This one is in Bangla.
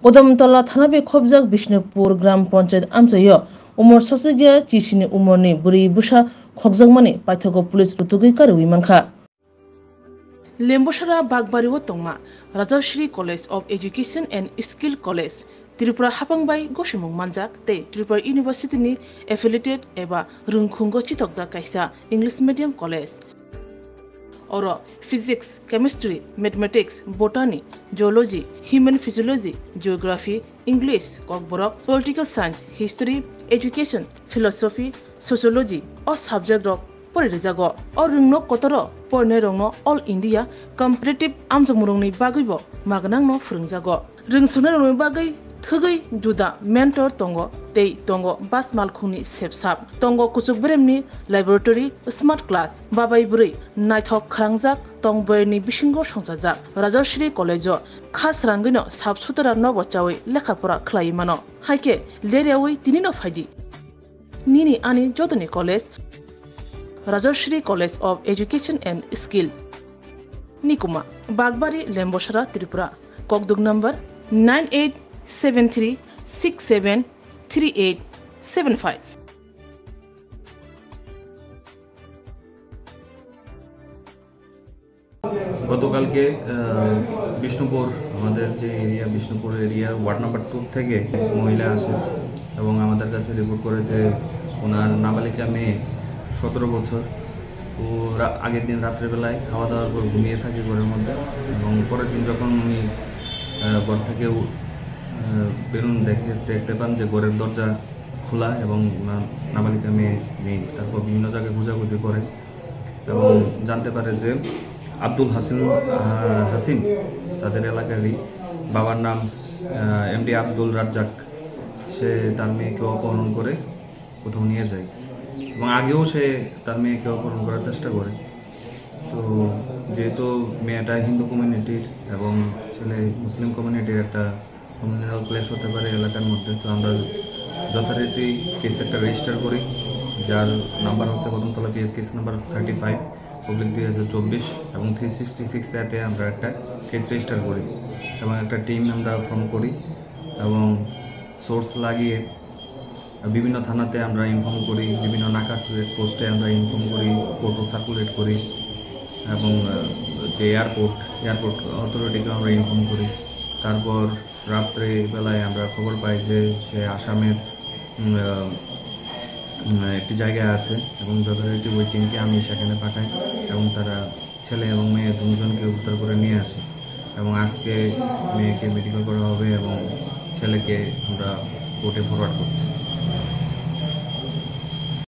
Kodamtala Thanabe Khobjak Bishnupur Gram Panchayat Amchayo Umor Sosegya Chishini Umorni Buri Busha Khobjakmani Paithago Police Rutugi Karui Mankha Lemboshara Bagbariwo Tongma Rajashri College of Education and Skill College Tripura Hapangbai Goshimung Manjak te Tripura University ni affiliated eba Rungkhungo Chitokja Kaisa English Medium College Oro Physics, Chemistry, Mathematics, Botany, Geology, Human Physiology, Geography, English, Kokborok, Political Science, History, Education, Philosophy, Sociology, or subject of Porizago, or Rungno Kotoro, Pornerongno, All India, Competitive Amzamurungni Bagibo, Magnangno Frunzago, Rungsunarung Bagai, Thugai Duda, Mentor Tongo, Tei Tongo, Bas Malkuni Sepsap, Tongo Kutsukbremni, Laboratory, Smart Class, Babai Buri, Nighthawk Krangjak, Tongberni Bishingo Shonsajak, Rajashri College, Khas Rangino, Subsutara Novochawi, Lekapura Klaimano, Haike, Leriawi, Tinino Fadi, Nini Ani Jodani College, Rajashri College of Education and Skill, Nikuma, Bagbari, Lemboshara, Tripura, Kokdug number 9873673875. গতকালকে বিষ্ণুপুর আমাদের যে area Bishnupur area ward number 2 থেকে মহিলা আসে এবং আমাদের কাছে রিপোর্ট করে যে ওনার নাবালিকা মেয়ে 17 বছর ও আগের দিন রাতের বেলায় খাওয়া দাওয়ার পর ঘুমিয়ে থাকে ঘরের মধ্যে এবং পরের দিন যখন উনি ঘর থেকে বেরোন দেখতে পান যে ঘরের দরজা খোলা এবং নাবালিকা মেয়ে নেই। তারপর বিভিন্ন জায়গায় খোঁজাখুঁজি করে এবং জানতে পারে যে আব্দুল হাসিম তাদের এলাকারই, বাবার নাম এমডি আব্দুল রাজ্জাক, সে তার মেয়েকে অপহরণ করে কোথাও নিয়ে যায় এবং আগেও সে তার মেয়েকে অপহরণ করার চেষ্টা করে। তো যেহেতু মেয়েটা হিন্দু কমিউনিটির এবং ছেলে মুসলিম কমিউনিটির একটা কমিউনাল প্লেস হতে পারে এলাকার মধ্যে, তো আমরা যথারীতি কেস একটা রেজিস্টার করি, যার নাম্বার হচ্ছে কদমতলা পিএস কেস নাম্বার 35/2024 এবং 366 এতে আমরা একটা কেস রেজিস্টার করি এবং একটা টিম আমরা ফর্ম করি এবং সোর্স লাগিয়ে বিভিন্ন থানাতে আমরা ইনফর্ম করি, বিভিন্ন নাকা পোস্টে আমরা ইনফর্ম করি, ফটো সার্কুলেট করি এবং যে এয়ারপোর্ট অথরিটিকে আমরা ইনফর্ম করি। তারপর রাত্রে বেলায় আমরা খবর পাই যে সে আসামের একটি জায়গায় আছে এবং যথারীতি ওই টিমকে আমি সেখানে পাঠাই এবং তারা ছেলে এবং মেয়ে দুজনকে উদ্ধার করে নিয়ে আসে এবং আজকে মেয়েকে মেডিকেল করা হবে এবং ছেলেকে আমরা কোর্টে ফরওয়ার্ড করছি।